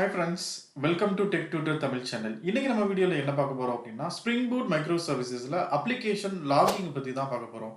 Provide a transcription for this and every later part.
Hi friends, welcome to Tech Tutor Tamil channel. இன்னைக்கு நம்ம வீடியோல என்ன பார்க்க போறோம் அப்படின்னா Spring Boot microservicesல application logging பத்தி தான் பார்க்க போறோம்.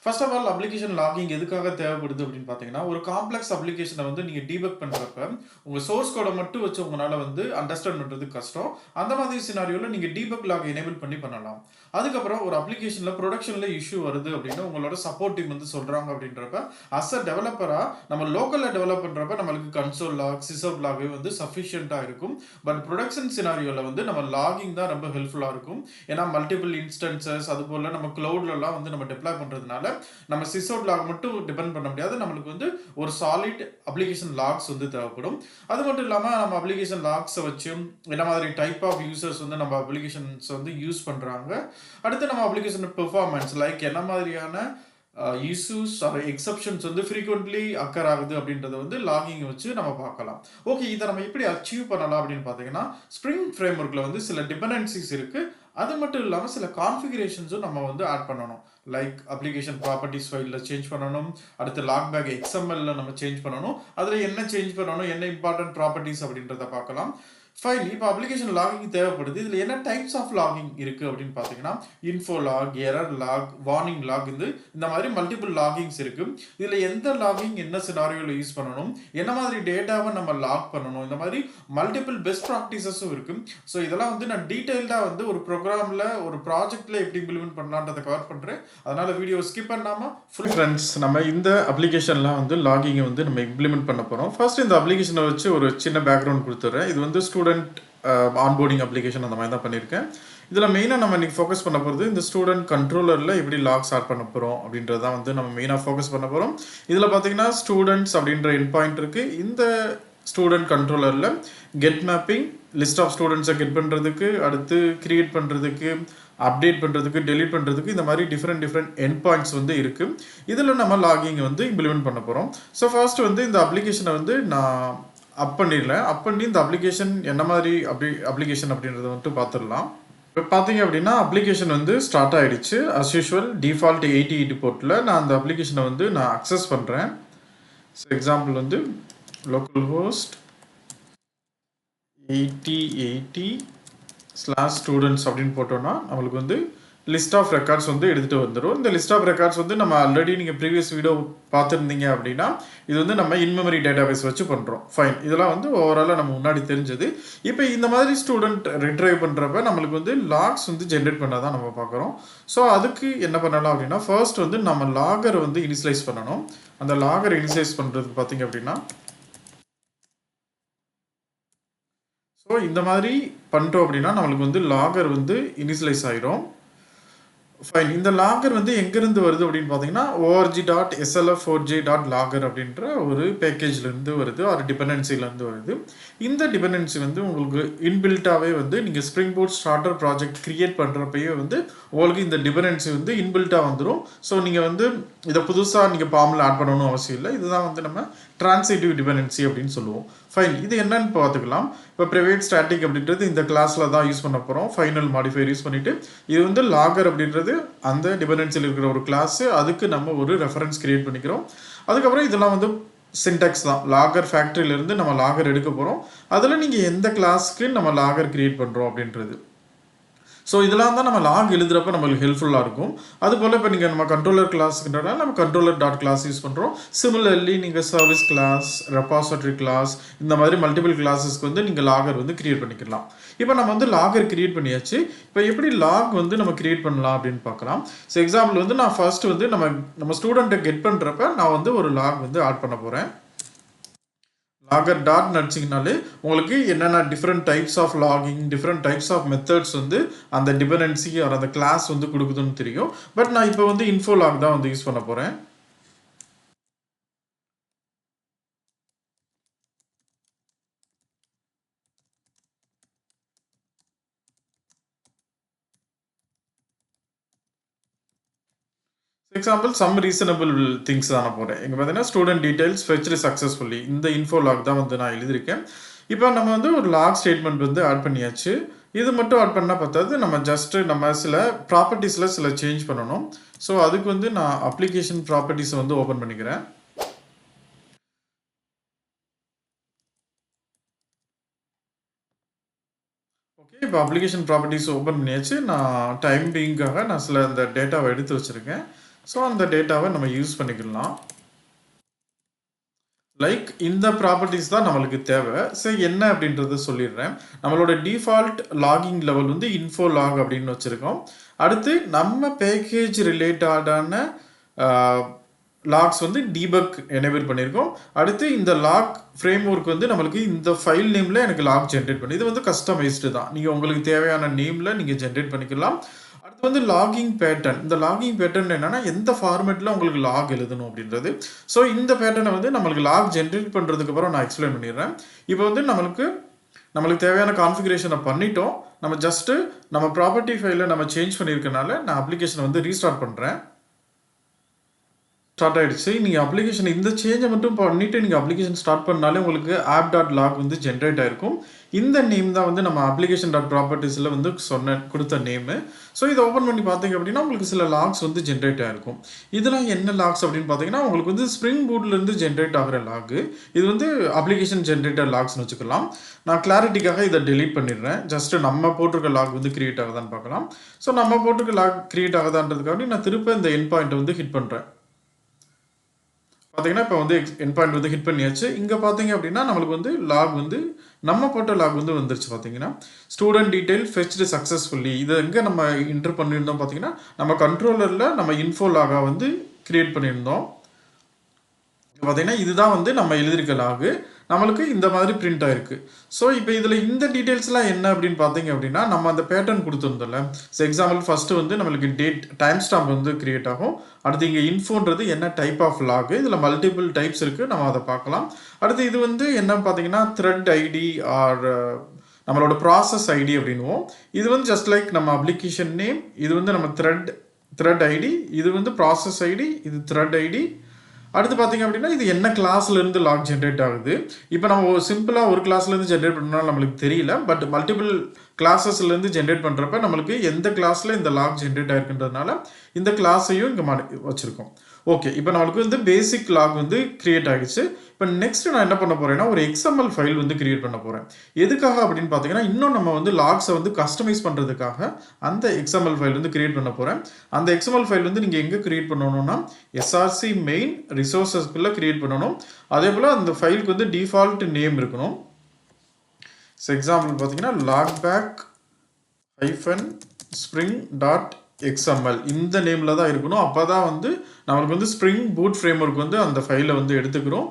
First of all, application logging எதுக்காக தேவைப்படுது அப்படின்னு பார்த்தீங்கன்னா ஒரு காம்ப்ளெக்ஸ் அப்ளிகேஷனை வந்து நீங்க டீபக் பண்றப்ப உங்க சோர்ஸ் கோடை மட்டும் வச்சு உங்களால வந்து அண்டர்ஸ்டாண்ட் பண்றது கஷ்டம். அந்த மாதிரி சினாரியோல நீங்க டீபக் லாக் எனேபிள் பண்ணலாம். அதுக்கப்புறம் ஒரு அப்ளிகேஷன்ல ப்ரொடக்ஷன்ல இஷ்யூ வருது அப்படின்னு உங்களோட சப்போர்ட் டீம் வந்து சொல்றாங்க அப்படின்றப்ப அஸ் அ டெவலப்பரா நம்ம லோக்கல்ல டெவலப் பண்றப்ப நம்மளுக்கு கன்சோல் லாக் சிஸ்அவுட் லாக் வந்து சஃபிஷியண்டா இருக்கும். பட் ப்ரொடக்ஷன் சினாரியோல வந்து நம்ம லாகிங் தான் ரொம்ப ஹெல்ப்ஃபுல்லா இருக்கும். ஏன்னா மல்டிபிள் இன்ஸ்டன்சஸ் அது போல நம்ம கிளவுட்லலாம் வந்து நம்ம டெப்ளாய் பண்றதுனால நம்ம சிஸ்அவுட் லாக் மட்டும் டிபெண்ட் பண்ண முடியாது. நம்மளுக்கு வந்து ஒரு சாலிட் அப்ளிகேஷன் லாக்ஸ் வந்து தேவைப்படும். அது மட்டும் இல்லாம நம்ம அப்ளிகேஷன் லாக்ஸை வச்சு என்ன மாதிரி டைப் ஆஃப் யூசர்ஸ் வந்து நம்ம அப்ளிகேஷன்ஸ் வந்து யூஸ் பண்றாங்க, அடுத்து நம்ம அப்ளிகேஷன் பெர்ஃபார்மன்ஸ் லைக் என்ன மாதிரியான இஷ்யூஸ் ஆர் எக்ஸப்ஷன்ஸ் வந்து ஃப்ரீக்வெண்ட்லி அக்கர் ஆகுது அப்படின்றத வந்து லாகிங் வச்சு நம்ம பார்க்கலாம். ஓகே, இதை நம்ம எப்படி அச்சீவ் பண்ணலாம் அப்படின்னு பார்த்தீங்கன்னா ஸ்ப்ரிங் ஃப்ரேம் ஒர்க்கில் வந்து சில டிபெண்டன்சிஸ் இருக்கு. அது மட்டும் இல்லாமல் சில கான்ஃபிகரேஷன்ஸும் நம்ம வந்து ஆட் பண்ணணும். லைக் அப்ளிகேஷன் ப்ராப்பர்ட்டிஸ் ஃபைலில் சேஞ்ச் பண்ணணும், அடுத்து logback-xml நம்ம சேஞ்ச் பண்ணணும். அதில் என்ன சேஞ்ச் பண்ணணும், என்ன இம்பார்ட்டன்ட் ப்ராப்பர்ட்டிஸ் அப்படின்றத பார்க்கலாம். ஃபைன், இப்போ அப்ளிகேஷன் லாகிங் தேவைப்படுது. இதில் என்ன டைப்ஸ் ஆஃப் லாகிங் இருக்குது அப்படின்னு பார்த்தீங்கன்னா info log, error log, warning log, இந்த மாதிரி மல்டிபிள் லாகிங்ஸ் இருக்குது. இதில் எந்த லாகிங் என்ன சினாரியோவில் யூஸ் பண்ணணும், என்ன மாதிரி டேட்டாவை நம்ம லாக் பண்ணணும், இந்த மாதிரி மல்டிபிள் பெஸ்ட் ப்ராக்டிசஸும் இருக்குது. ஸோ இதெல்லாம் வந்து நான் டீட்டெயில்டாக வந்து ஒரு ப்ரோக்ராமில் ஒரு ப்ராஜெக்டில் எப்படி இம்ப்ளிமெண்ட் பண்ணலான்றதை கவர் பண்ணுறேன். அதனால் வீடியோ ஸ்கிப் பண்ணாமல் ஃபுல். ஃப்ரெண்ட்ஸ், நம்ம இந்த அப்ளிகேஷன்லாம் வந்து லாகிங்கை வந்து நம்ம இம்ப்ளிமெண்ட் பண்ண போகிறோம். ஃபர்ஸ்ட் இந்த அப்ளிகேஷனை வச்சு ஒரு சின்ன பேக்ரவுண்ட் கொடுத்துட்றேன். இது வந்து ஸ்டூடெண்ட் ஆன்போர்டிங் அப்ளிகேஷன் அந்த மாதிரி தான் பண்ணியிருக்கேன். இதில் மெயினாக நம்ம இன்றைக்கி ஃபோக்கஸ் பண்ண போகிறது இந்த ஸ்டூடெண்ட் கண்ட்ரோலரில் எப்படி லாக் ஸ்டார்ட் பண்ண போகிறோம் அப்படின்றது தான் வந்து நம்ம மெயினாக ஃபோக்கஸ் பண்ண போகிறோம். இதில் பார்த்தீங்கன்னா ஸ்டூடெண்ட்ஸ் அப்படின்ற எண்ட் பாயிண்ட் இருக்குது. இந்த ஸ்டூடெண்ட் கண்ட்ரோலரில் கெட் மேப்பிங், லிஸ்ட் ஆஃப் ஸ்டூடெண்ட்ஸை கெட் பண்ணுறதுக்கு, அடுத்து கிரியேட் பண்ணுறதுக்கு, அப்டேட் பண்ணுறதுக்கு, டெலிட் பண்ணுறதுக்கு, இந்த மாதிரி டிஃப்ரெண்ட் எண்ட் பாயிண்ட்ஸ் வந்து இருக்குது. இதில் நம்ம லாகிங் வந்து இம்ப்ளிமெண்ட் பண்ண போகிறோம். ஸோ ஃபர்ஸ்ட் வந்து இந்த அப்ளிகேஷனை வந்து நான் அப் பண்ணி இந்த அப்ளிகேஷன் என்ன மாதிரி அப்ளிகேஷன் அப்படின்றத வந்துட்டு பார்த்துடலாம். இப்போ பார்த்தீங்க அப்படின்னா அப்ளிகேஷன் வந்து ஸ்டார்ட் ஆகிடுச்சு. அஸ் யூஷுவல் டிஃபால்ட் 8080 போர்ட்டில் நான் அந்த அப்ளிகேஷனை வந்து நான் அக்சஸ் பண்ணுறேன். ஸோ எக்ஸாம்பிள் வந்து லோக்கல் ஹோஸ்ட் 8080/students அப்படின்னு போட்டோம்னா நம்மளுக்கு வந்து லிஸ்ட் ஆஃப் ரெக்கார்ட்ஸ் வந்து எடுத்துகிட்டு வந்துடும். இந்த லிஸ்ட் ஆஃப் ரெக்கார்ட்ஸ் வந்து நம்ம ஆல்ரெடி நீங்கள் ப்ரீவியஸ் வீடியோ பார்த்துருந்தீங்க அப்படின்னா இது வந்து நம்ம இன்மெமரி டேட்டாபேஸ் வச்சு பண்ணுறோம். ஃபைன், இதெல்லாம் வந்து ஓவராலாக நம்ம முன்னாடி தெரிஞ்சது. இப்போ இந்த மாதிரி ஸ்டூடெண்ட் ரிட்ரைவ் பண்ணுறப்ப நம்மளுக்கு வந்து லாக்ஸ் வந்து ஜென்ரேட் பண்ண தான் நம்ம பார்க்குறோம். ஸோ அதுக்கு என்ன பண்ணலாம் அப்படின்னா ஃபர்ஸ்ட் வந்து நம்ம லாகரை வந்து இனிஷியலைஸ் பண்ணணும். அந்த லாகரை இனிஷியலைஸ் பண்ணுறதுக்கு பார்த்தீங்க அப்படின்னா ஸோ இந்த மாதிரி பண்ணிட்டோம் அப்படின்னா நம்மளுக்கு வந்து லாகர் வந்து இனிஷியலைஸ் ஆகிடும். ஃபைன், இந்த லாகர் வந்து எங்கேருந்து வருது அப்படின்னு பார்த்தீங்கன்னா org.slf4j.logger அப்படின்ற ஒரு பேக்கேஜ்லேருந்து வருது, ஒரு டிபெண்டன்சிலேருந்து வருது. இந்த டிபெண்டன்சி வந்து உங்களுக்கு இன்பில்ட்டாகவே வந்து நீங்கள் spring boot starter project create பண்ணுறப்பயே வந்து உங்களுக்கு இந்த டிபெண்டன்சி வந்து இன்பில்ட்டாக வந்துடும். ஸோ நீங்கள் வந்து இதை புதுசாக நீங்கள் ஃபார்மில் ஆட் பண்ணணும்னு அவசியம் இல்லை. இதுதான் வந்து நம்ம ட்ரான்சிட்டிவ் டிபெண்டன்சி அப்படின்னு சொல்லுவோம். ஃபைன், இது என்னன்னு பார்த்துக்கலாம். இப்போ ப்ரைவேட் ஸ்டாட்டிக் அப்படின்றது இந்த கிளாஸில் தான் யூஸ் பண்ண போகிறோம். ஃபைனல் மாடிஃபையர் யூஸ் பண்ணிவிட்டு இது வந்து லாகர் அப்படின்றது அந்த டிபெண்டன்சியில் இருக்கிற ஒரு கிளாஸு, அதுக்கு நம்ம ஒரு ரெஃபரன்ஸ் கிரியேட் பண்ணிக்கிறோம். அதுக்கப்புறம் இதெல்லாம் வந்து சின்டாக்ஸ் தான். லாகர் ஃபேக்ட்ரியிலேருந்து நம்ம லாகர் எடுக்க போகிறோம். அதில் நீங்கள் எந்த கிளாஸ்க்கு நம்ம லாகர் கிரியேட் பண்ணுறோம் அப்படின்றது. ஸோ இதெல்லாம் தான் நம்ம லாக் எழுதுறப்ப நம்மளுக்கு ஹெல்ப்ஃபுல்லாக இருக்கும். அதுபோல் இப்போ நீங்கள் நம்ம கண்ட்ரோலர் கிளாஸ்க்குன்றனால நம்ம கண்ட்ரோலர் டாட் கிளாஸ் யூஸ் பண்ணுறோம். சிமிலர்லி நீங்கள் சர்வீஸ் கிளாஸ், ரெபாசிட்டரி கிளாஸ், இந்த மாதிரி மல்டிபிள் கிளாஸஸ்க்கு வந்து நீங்கள் லாகர் வந்து கிரியேட் பண்ணிக்கலாம். இப்போ நம்ம வந்து லாகர் கிரியேட் பண்ணியாச்சு. இப்போ எப்படி லாக் வந்து நம்ம கிரியேட் பண்ணலாம் அப்படின்னு பார்க்கலாம். ஸோ எக்ஸாம்பிள் வந்து நான் ஃபர்ஸ்ட் வந்து நம்ம ஸ்டூடெண்ட்டை கெட் பண்ணுறப்ப நான் வந்து ஒரு லாக் வந்து ஆட் பண்ண போகிறேன். லாகர் டாட் நடிச்சிங்கனாலே உங்களுக்கு என்னென்ன different types of logging, different types of methods வந்து அந்த டிபெண்டன்சி ஆர் அந்த கிளாஸ் வந்து கொடுக்குதுன்னு தெரியும். பட் நான் இப்போ வந்து இன்ஃபோ லாக் தான் வந்து யூஸ் பண்ண போகிறேன். எக்ஸாம்பிள் சம் ரீசனபிள் திங்ஸ் தான் நான் போகிறேன். இங்கே பார்த்தீங்கன்னா ஸ்டூடெண்ட் டீடைல்ஸ் ஃபெச்டு சக்ஸஸ்ஃபுல்லி, இந்த இன்ஃபோ லாக் தான் வந்து நான் எழுதியிருக்கேன். இப்போ நம்ம வந்து ஒரு லாக் ஸ்டேட்மெண்ட் வந்து ஆட் பண்ணியாச்சு. இது மட்டும் ஆட் பண்ணால் பார்த்தாது, நம்ம ஜஸ்ட்டு நம்ம சில ப்ராப்பர்ட்டிஸில் சில சேஞ்ச் பண்ணணும். ஸோ அதுக்கு வந்து நான் அப்ளிகேஷன் ப்ராப்பர்ட்டிஸை வந்து ஓப்பன் பண்ணிக்கிறேன். ஓகே, இப்போ அப்ளிகேஷன் ப்ராப்பர்ட்டிஸ் ஓப்பன் பண்ணியாச்சு. நான் டைம் பீயிங்காக நான் சில அந்த டேட்டாவை எடுத்து வச்சுருக்கேன். ஸோ அந்த டேட்டாவை நம்ம யூஸ் பண்ணிக்கலாம். லைக் இந்த ப்ராப்பர்ட்டிஸ் தான் நம்மளுக்கு தேவை. சரி, என்ன அப்படின்றத சொல்லிடுறேன். நம்மளோட டிஃபால்ட் லாகிங் லெவல் வந்து இன்ஃபோ லாக் அப்படின்னு வச்சுருக்கோம். அடுத்து நம்ம பேக்கேஜ் ரிலேட்டடான லாக்ஸ் வந்து டீபக் எனேபிள் பண்ணியிருக்கோம். அடுத்து இந்த லாக் ஃப்ரேம் ஒர்க் வந்து நம்மளுக்கு இந்த ஃபைல் நேமில் எனக்கு லாக் ஜென்ரேட் பண்ணி, இது வந்து கஸ்டமைஸ்டு தான். நீங்கள் உங்களுக்கு தேவையான நேமில் நீங்கள் ஜென்ரேட் பண்ணிக்கலாம். அடுத்து வந்து லாகிங் பேட்டர்ன். இந்த லாகிங் பேட்டர்ன் என்னன்னா எந்த ஃபார்மேட்டில் உங்களுக்கு லாக் எழுதணும் அப்படின்றது. ஸோ இந்த பேட்டர்னை வந்து நம்மளுக்கு லாக் ஜென்ரேட் பண்ணுறதுக்கு அப்புறம் நான் எக்ஸ்பிளைன் பண்ணிடுறேன். இப்போ வந்து நம்மளுக்கு தேவையான கான்ஃபிகரேஷனை பண்ணிட்டோம். நம்ம ஜஸ்ட்டு நம்ம ப்ராப்பர்ட்டி ஃபைலில் நம்ம சேஞ்ச் பண்ணியிருக்கனால நான் அப்ளிகேஷனை வந்து ரீஸ்டார்ட் பண்ணுறேன். ஸ்டார்ட் ஆகிடுச்சு. நீங்கள் அப்ளிகேஷன் இந்த சேஞ்சை மட்டும் பண்ணிவிட்டு நீங்கள் அப்ளிகேஷன் ஸ்டார்ட் பண்ணாலே உங்களுக்கு app.log வந்து ஜென்ரேட் ஆகிருக்கும். இந்த நேம் தான் வந்து நம்ம application.propertiesல வந்து கொடுத்த நேமு. ஸோ இதை ஓப்பன் பண்ணி பார்த்தீங்க அப்படின்னா உங்களுக்கு சில லாக்ஸ் வந்து ஜென்ரேட் ஆகிருக்கும். இதெல்லாம் என்ன லாக்ஸ் அப்படின்னு பார்த்தீங்கன்னா உங்களுக்கு வந்து ஸ்ப்ரிங் பூட்லேருந்து ஜென்ரேட் ஆகிற லாகு. இது வந்து அப்ளிகேஷன் ஜென்ரேட்டர் லாக்ஸ்னு வச்சுக்கலாம். நான் கிளாரிட்டிக்காக இதை டெலீட் பண்ணிடுறேன். ஜஸ்ட்டு நம்ம போட்டிருக்க லாக் வந்து கிரியேட் ஆகுதான்னு பார்க்கலாம். ஸோ நம்ம போட்டிருக்க லாக் கிரியேட் ஆகுதான்றதுக்காக நான் திரும்ப இந்த என் பாயிண்ட்டை வந்து ஹிட் பண்ணுறேன். பார்த்தீங்கன்னா இப்போ வந்து என் பாயிண்ட் வந்து ஹிட் பண்ணியாச்சு. இங்கே பார்த்தீங்க அப்படின்னா நம்மளுக்கு வந்து லாக் வந்து நம்ம போட்ட லாக் வந்து வந்துருச்சு. பார்த்தீங்கன்னா ஸ்டூடெண்ட் டீடைல் ஃபெச்டு சக்ஸஸ்ஃபுல்லி. இதை எங்கே நம்ம என்டர் பண்ணியிருந்தோம் பார்த்தீங்கன்னா நம்ம கண்ட்ரோலரில் நம்ம இன்ஃபோ லாகா வந்து கிரியேட் பண்ணியிருந்தோம். பார்த்தீங்கன்னா இதுதான் வந்து நம்ம எழுதியிருக்க லாகு. நம்மளுக்கு இந்த மாதிரி பிரிண்ட் ஆயிருக்கு. ஸோ இப்போ இதில் இந்த டீட்டெயில்ஸ்லாம் என்ன அப்படின்னு பார்த்தீங்க அப்படின்னா நம்ம அந்த பேட்டர்ன் கொடுத்துருந்தோம்ல. ஸோ எக்ஸாம்பிள் ஃபஸ்ட்டு வந்து நம்மளுக்கு டைம் ஸ்டாம்ப் வந்து கிரியேட் ஆகும். அடுத்து இங்கே இன்ஃபோன்றது என்ன டைப் ஆஃப் லாக், இதில் மல்டிபிள் டைப்ஸ் இருக்குது, நம்ம அதை பார்க்கலாம். அடுத்து இது வந்து என்ன பார்த்தீங்கன்னா த்ரெட் ஐடி ஆர் நம்மளோட ப்ராசஸ் ஐடி அப்படின்வோம். இது வந்து ஜஸ்ட் லைக் நம்ம அப்ளிகேஷன் நேம், இது வந்து நம்ம த்ரெட் ஐடி, இது வந்து ப்ராசஸ் ஐடி, இது த்ரெட் ஐடி. அடுத்து பார்த்தீங்க அப்படின்னா இது என்ன கிளாஸ்லேருந்து லாக் ஜென்ரேட் ஆகுது. இப்போ நம்ம சிம்பிளாக ஒரு கிளாஸ்லேருந்து ஜென்ரேட் பண்ணாலும் நம்மளுக்கு தெரியல. பட் மல்டிபிள் கிளாஸஸ்லேருந்து ஜென்ரேட் பண்ணுறப்ப நம்மளுக்கு எந்த கிளாஸில் இந்த லாக் ஜென்ரேட் ஆகிருக்குன்றதுனால இந்த கிளாஸையும் இங்கே வச்சுருக்கோம். ஓகே, இப்போ நம்மளுக்கு வந்து பேசிக் லாக் வந்து கிரியேட் ஆகிடுச்சு. இப்போ நெக்ஸ்ட் நான் என்ன பண்ண போகிறேன்னா ஒரு XML ஃபைல் வந்து கிரியேட் பண்ண போகிறேன். எதுக்காக அப்படின்னு பார்த்தீங்கன்னா இன்னும் நம்ம வந்து லாக்ஸை வந்து கஸ்டமைஸ் பண்ணுறதுக்காக அந்த XML ஃபைல் வந்து கிரியேட் பண்ண போகிறேன். அந்த XML ஃபைல் வந்து நீங்கள் எங்கே கிரியேட் பண்ணணும்னா SRC மெயின் ரிசோர்ஸஸ்க்குள்ளே கிரியேட் பண்ணணும். அதே போல் அந்த ஃபைலுக்கு வந்து டிஃபால்ட் நேம் இருக்கணும். ஸோ எக்ஸாம்பிள் பார்த்தீங்கன்னா logback-spring.xml இந்த நேமில் தான் இருக்கணும். அப்போ தான் வந்து நம்மளுக்கு வந்து ஸ்ப்ரிங் பூட் ஃப்ரேம் ஒர்க் வந்து அந்த ஃபைலை வந்து எடுத்துக்கிறோம்.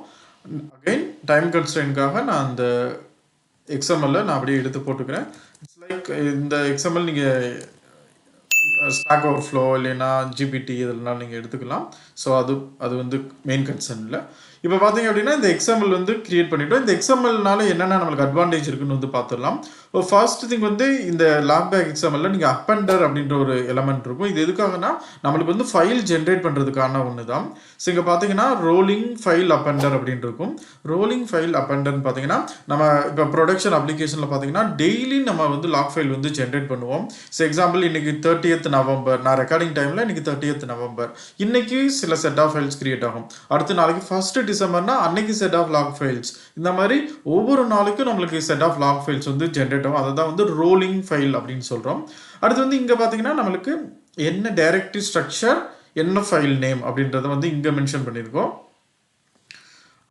அகைன் டைம் கன்ஸ்ட்ரெயின்காக நான் அந்த XML நான் அப்படியே எடுத்து போட்டுக்கிறேன். இட்ஸ் லைக் இந்த XML நீங்கள் ஸ்டாக் ஓவர்ஃப்ளோ இல்லைன்னா GPT இதெல்லாம் நீங்கள் எடுத்துக்கலாம். ஸோ அது வந்து மெயின் கன்சர்னில். இப்போ பார்த்தீங்க அப்படின்னா இந்த XML வந்து கிரியேட் பண்ணிட்டோம். இந்த XMLனால என்னென்ன நம்மளுக்கு அட்வான்டேஜ் இருக்குன்னு வந்து பார்த்துடலாம். ஃபர்ஸ்ட் திங் வந்து இந்த லாக்பேக் XMLல நீங்கள் அப்பெண்டர் அப்படின்ற ஒரு எலமெண்ட் இருக்கும். இது எதுக்காகனா நம்மளுக்கு வந்து ஃபைல் ஜென்ரேட் பண்ணுறதுக்கான ஒன்று தான். ஸோ இங்கே பார்த்தீங்கன்னா ரோலிங் ஃபைல் அப்பெண்டர் அப்படின்னு இருக்கும். ரோலிங் ஃபைல் அப்பெண்டர்னு பார்த்தீங்கன்னா நம்ம இப்போ ப்ரொடக்ஷன் அப்ளிகேஷனில் பார்த்தீங்கன்னா டெய்லி நம்ம வந்து லாக் ஃபைல் வந்து ஜென்ரேட் பண்ணுவோம். ஸோ எக்ஸாம்பிள் இன்னைக்கு 30th நவம்பர், நான் ரெக்கார்டிங் டைமில் இன்னைக்கு 30th நவம்பர், இன்னைக்கு சில செட் ஆஃப் ஃபைல்ஸ் கிரியேட் ஆகும். அடுத்த நாளைக்கு 1st டிசம்பர்னா அன்னைக்கு செட் ஆஃப் லாக் ஃபைல்ஸ். இந்த மாதிரி ஒவ்வொரு நாளைக்கும் நம்மளுக்கு செட் ஆஃப் லாக் ஃபைல்ஸ் வந்து ஜென்ரேட் ஆகும். அதை தான் வந்து ரோலிங் ஃபைல் அப்படின்னு சொல்கிறோம். அடுத்து வந்து இங்கே பார்த்தீங்கன்னா நம்மளுக்கு என்ன டைரக்டரி ஸ்ட்ரக்சர், என்ன ஃபைல் நேம் அப்படின்றத வந்து இங்கே மென்ஷன் பண்ணியிருக்கோம்.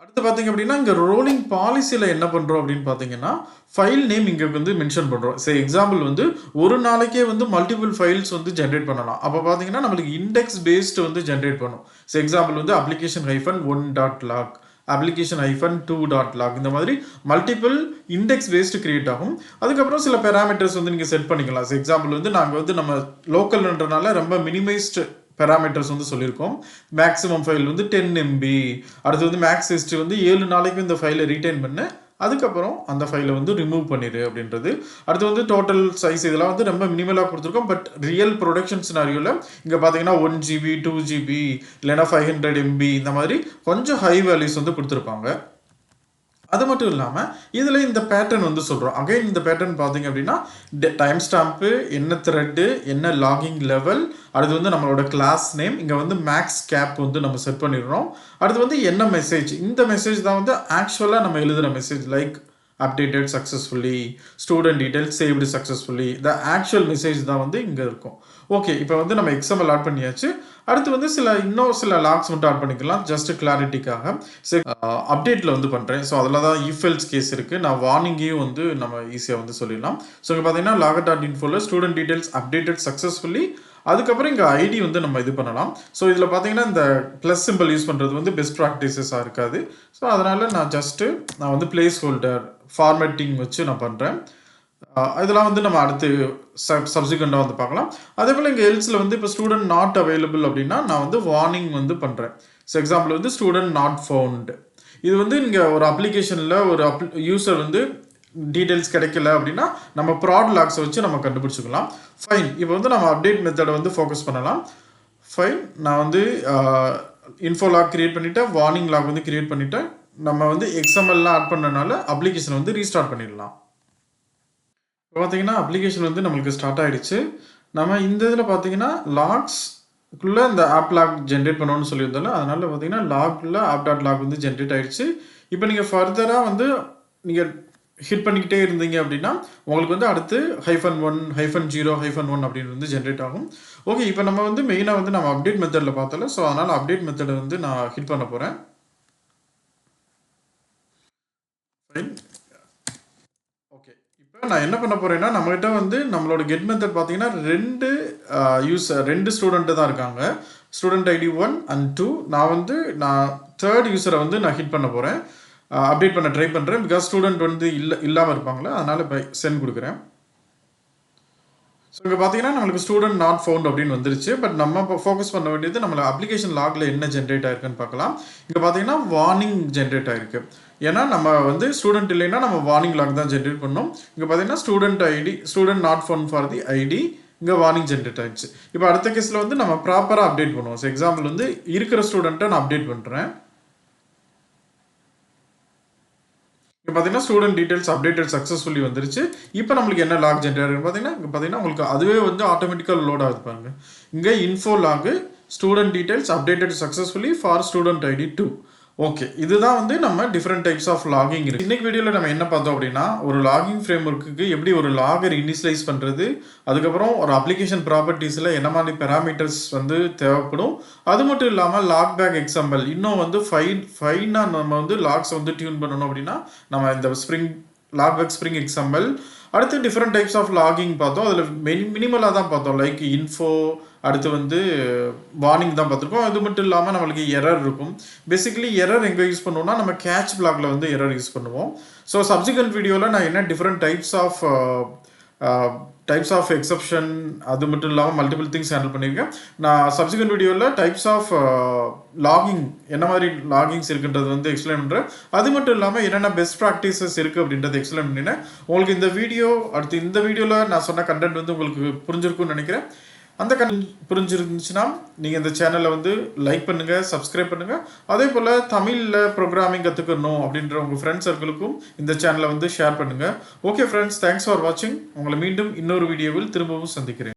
அடுத்து பார்த்தீங்க அப்படின்னா இங்கே ரோலிங் பாலிசியில் என்ன பண்ணுறோம் அப்படின்னு பார்த்தீங்கன்னா ஃபைல் நேம் இங்கே வந்து மென்ஷன் பண்ணுறோம். சரி, எக்ஸாம்பிள் வந்து ஒரு நாளைக்கே வந்து மல்டிபிள் ஃபைல்ஸ் வந்து ஜென்ரேட் பண்ணலாம். அப்போ பார்த்தீங்கன்னா நம்மளுக்கு இண்டெக்ஸ் பேஸ்டு வந்து ஜென்ரேட் பண்ணும். ஸோ எக்ஸாம்பிள் வந்து application-1.log, application-2.log இந்த மாதிரி மல்டிபிள் இண்டெக்ஸ் பேஸ்டு கிரியேட் ஆகும். அதுக்கப்புறம் சில பேராமீட்டர்ஸ் வந்து நீங்கள் செட் பண்ணிக்கலாம். ஸோ எக்ஸாம்பிள் வந்து நாங்கள் வந்து நம்ம லோக்கல்ன்றனால ரொம்ப மினிமைஸ்டு பேராமீட்டர்ஸ் வந்து சொல்லியிருக்கோம். மேக்ஸிமம் ஃபைல் வந்து 10 MB, அடுத்து வந்து மேக்ஸ் ஹிஸ்ட்ரி வந்து 7 நாளைக்கு இந்த ஃபைலை ரீட்டைன் பண்ண, அதுக்கப்புறம் அந்த ஃபைலை வந்து ரிமூவ் பண்ணிடு அப்படின்றது. அடுத்து வந்து டோட்டல் சைஸ் இதெல்லாம் வந்து ரொம்ப மினிமலாக கொடுத்துருக்கோம். பட் ரியல் ப்ரொடக்ஷன் சினாரியோவில் இங்கே பார்த்தீங்கன்னா 1 GB 2 GB இல்லைன்னா 500 MB இந்த மாதிரி கொஞ்சம் ஹை வேல்யூஸ் வந்து கொடுத்துருப்பாங்க. அது மட்டும் இல்லாமல் இதில் இந்த பேட்டர்ன் வந்து சொல்கிறோம். அகைன் இந்த பேட்டர்ன் பார்த்தீங்க அப்படின்னா டைம் ஸ்டாம்ப்பு, என்ன த்ரெட்டு, என்ன லாகிங் லெவல், அடுத்து வந்து நம்மளோட கிளாஸ் நேம், இங்கே வந்து மேக்ஸ் கேப் வந்து நம்ம செட் பண்ணிடுறோம். அடுத்து வந்து என்ன மெசேஜ், இந்த மெசேஜ் தான் வந்து ஆக்சுவலாக நம்ம எழுதுகிற message. Like updated successfully, student details saved successfully. The actual message தான் வந்து இங்க இருக்கும். ஓகே, இப்போ வந்து நம்ம XML ஆட் பண்ணியாச்சு. அடுத்து வந்து இன்னும் சில லாக்ஸ் மட்டும் ஆட் பண்ணிக்கலாம் ஜஸ்ட் கிளாரிட்டிக்காக. அப்டேட்ல வந்து பண்றேன். ஸோ அதில் தான் if else கேஸ் இருக்கு. நான் வார்னிங்கையும் வந்து நம்ம ஈஸியாக வந்து சொல்லிடலாம். ஸோ இங்கே பார்த்தீங்கன்னா log.info student details updated successfully. அதுக்கப்புறம் இங்கே ஐடி வந்து நம்ம இது பண்ணலாம். ஸோ இதில் பார்த்தீங்கன்னா இந்த ப்ளஸ் சிம்பிள் யூஸ் பண்ணுறது வந்து பெஸ்ட் ப்ராக்டிசஸாக இருக்காது. ஸோ அதனால் நான் வந்து பிளேஸ் ஹோல்டர் ஃபார்மேட்டிங் வச்சு நான் பண்ணுறேன். இதெல்லாம் வந்து நம்ம அடுத்து சப்சிக்வெண்ட்டாக வந்து பார்க்கலாம். அதே போல் இங்கே எல்ஸில் வந்து இப்போ ஸ்டூடெண்ட் நாட் அவைலபிள் அப்படின்னா நான் வந்து வார்னிங் வந்து பண்ணுறேன். ஸோ எக்ஸாம்பிள் வந்து ஸ்டூடெண்ட் நாட் ஃபவுண்ட். இது வந்து இங்கே ஒரு அப்ளிகேஷனில் ஒரு யூசர் வந்து டீடைல்ஸ் கிடைக்கல அப்படின்னா நம்ம ப்ராட் லாக்ஸை வச்சு நம்ம கண்டுபிடிச்சிக்கலாம். ஃபைன், இப்போ வந்து நம்ம அப்டேட் மெத்தடை வந்து ஃபோக்கஸ் பண்ணலாம். ஃபைன், நான் வந்து இன்ஃபோ லாக் கிரியேட் பண்ணிவிட்டேன், வார்னிங் லாக் வந்து கிரியேட் பண்ணிவிட்டேன். நம்ம வந்து XMLலாம் ஆட் பண்ணனால அப்ளிகேஷன் வந்து ரீஸ்டார்ட் பண்ணிடலாம். இப்போ பார்த்தீங்கன்னா அப்ளிகேஷன் வந்து நம்மளுக்கு ஸ்டார்ட் ஆகிடுச்சு. நம்ம இந்த இதில் பார்த்தீங்கன்னா லாக்ஸ்க்குள்ளே இந்த ஆப் லாக் ஜென்ரேட் பண்ணணும்னு சொல்லியிருந்தால அதனால் பார்த்தீங்கன்னா லாக்ல app.log வந்து ஜென்ரேட் ஆகிடுச்சு. இப்போ நீங்கள் ஃபர்தராக வந்து நீங்கள் ஹிட் பண்ணிக்கிட்டே இருந்தீங்க அப்படின்னா உங்களுக்கு வந்து அடுத்து -1 -0 -1 அப்படின்னு வந்து ஜென்ரேட் ஆகும். ஓகே, இப்போ நம்ம வந்து மெயினாக வந்து நம்ம அப்டேட் மெத்தடில் பார்த்தல. ஸோ அதனால் அப்டேட் மெத்தடை வந்து நான் ஹிட் பண்ண போகிறேன். ஓகே, இப்போ நான் என்ன பண்ண போகிறேன்னா நம்மகிட்ட வந்து நம்மளோட கெட் மெத்தட் பார்த்தீங்கன்னா ரெண்டு ஸ்டூடெண்ட்டு தான் இருக்காங்க. Student ID 1 and 2. நான் தேர்ட் யூஸரை வந்து நான் ஹிட் பண்ண போகிறேன். அப்டேட் பண்ண ட்ரை பண்ணுறேன். பிகாஸ் ஸ்டூடெண்ட் வந்து இல்லாமல் இருப்பாங்களே, அதனால் இப்போ சென்ட் கொடுக்குறேன். ஸோ இங்கே பார்த்தீங்கன்னா நம்மளுக்கு ஸ்டூடெண்ட் நாட் ஃபவுண்ட் அப்படின்னு வந்துருச்சு. பட் நம்ம இப்போ ஃபோக்கஸ் பண்ண வேண்டியது நம்மளை அப்ளிகேஷன் லாகில் என்ன ஜென்ரேட் ஆயிருக்குன்னு பார்க்கலாம். இங்கே பார்த்தீங்கன்னா வார்னிங் ஜென்ரேட் ஆயிருக்கு. ஏன்னா நம்ம வந்து ஸ்டூடெண்ட் இல்லைன்னா நம்ம வார்னிங் லாக் தான் ஜென்ரேட் பண்ணோம். இங்கே பார்த்தீங்கன்னா student not found for the IT, இங்கே வார்னிங் ஜென்ரேட் ஆயிடுச்சு. இப்போ அடுத்த கேஸில் வந்து நம்ம ப்ராப்பராக அப்டேட் பண்ணுவோம். ஸோ எக்ஸாம்பிள் வந்து இருக்கிற ஸ்டூடெண்ட்டை நான் அப்டேட் பண்ணுறேன். இப்போ பார்த்தீங்கன்னா ஸ்டூடெண்ட் டீடைல்ஸ் அப்டேட்டட் சக்ஸஸ்ஃபுல்லி வந்துருச்சு. இப்போ நம்மளுக்கு என்ன லாக் ஜென்ரேட் ஆகுது பார்த்தீங்கன்னா உங்களுக்கு அதுவே வந்து ஆட்டோமேட்டிக்காக லோட் ஆகுது பாருங்க. இங்கே info log student details updated successfully for student ID 2. Okay, இதுதான் வந்து நம்ம டிஃப்ரெண்ட் டைப்ஸ் ஆஃப் லாகிங் இருக்கு. இன்னைக்கு வீடியோவில் நம்ம என்ன பார்த்தோம் அப்படின்னா ஒரு லாகிங் ஃப்ரேம் ஒர்க்குக்கு எப்படி ஒரு லாகர் இனிஷியலைஸ் பண்ணுறது, அதுக்கப்புறம் ஒரு அப்ளிகேஷன் ப்ராப்பர்ட்டிஸில் என்ன மாதிரி பேராமீட்டர்ஸ் வந்து தேவைப்படும், அது மட்டும் இல்லாமல் logback-xml இன்னும் வந்து ஃபைனாக நம்ம வந்து லாக்ஸ் வந்து டியூன் பண்ணணும் அப்படின்னா நம்ம இந்த logback-spring.xml அடுத்து டிஃப்ரெண்ட் டைப்ஸ் ஆஃப் லாகிங் பார்த்தோம். அதில் மினிமலாக தான் பார்த்தோம். லைக் இன்ஃபோ, அடுத்து வந்து வார்னிங் தான் பார்த்துருக்கோம். அது மட்டும் இல்லாமல் நம்மளுக்கு எரர் இருக்கும். பேசிக்கலி எரர் எங்கே யூஸ் பண்ணுவோம்னா நம்ம கேட்ச் பிளாக்ல வந்து எரர் யூஸ் பண்ணுவோம். ஸோ சப்சிக்வெண்ட் வீடியோவில் நான் என்ன டிஃப்ரெண்ட் டைப்ஸ் ஆஃப் எக்ஸப்ஷன், அது மட்டும் இல்லாமல் மல்டிபிள் திங்ஸ் ஹேண்டில் பண்ணியிருக்கேன். நான் சப்சிக்வெண்ட் வீடியோவில் டைப்ஸ் ஆஃப் லாகிங் என்ன மாதிரி லாகிங்ஸ் இருக்குன்றது வந்து எக்ஸ்பிளைன் பண்ணுறேன். அது மட்டும் இல்லாமல் என்னென்ன பெஸ்ட் ப்ராக்டிசஸ் இருக்குது அப்படின்றத எக்ஸ்பிளைன் பண்ணினேன். உங்களுக்கு இந்த வீடியோவில் நான் சொன்ன கண்டென்ட் வந்து உங்களுக்கு புரிஞ்சிருக்கும்னு நினைக்கிறேன். அந்த கண்டென்ட் புரிஞ்சிருந்துச்சுன்னா நீங்கள் இந்த சேனலை வந்து லைக் பண்ணுங்கள், சப்ஸ்கிரைப் பண்ணுங்கள். அதே போல் தமிழில் ப்ரோக்ராமிங் கற்றுக்கணும் அப்படின்ற உங்கள் ஃப்ரெண்ட்ஸ் சர்க்கிளுக்கும் இந்த சேனலை வந்து ஷேர் பண்ணுங்கள். ஓகே ஃப்ரெண்ட்ஸ், தேங்க்ஸ் ஃபார் வாட்சிங். உங்களை மீண்டும் இன்னொரு வீடியோவில் திரும்பவும் சந்திக்கிறேன்.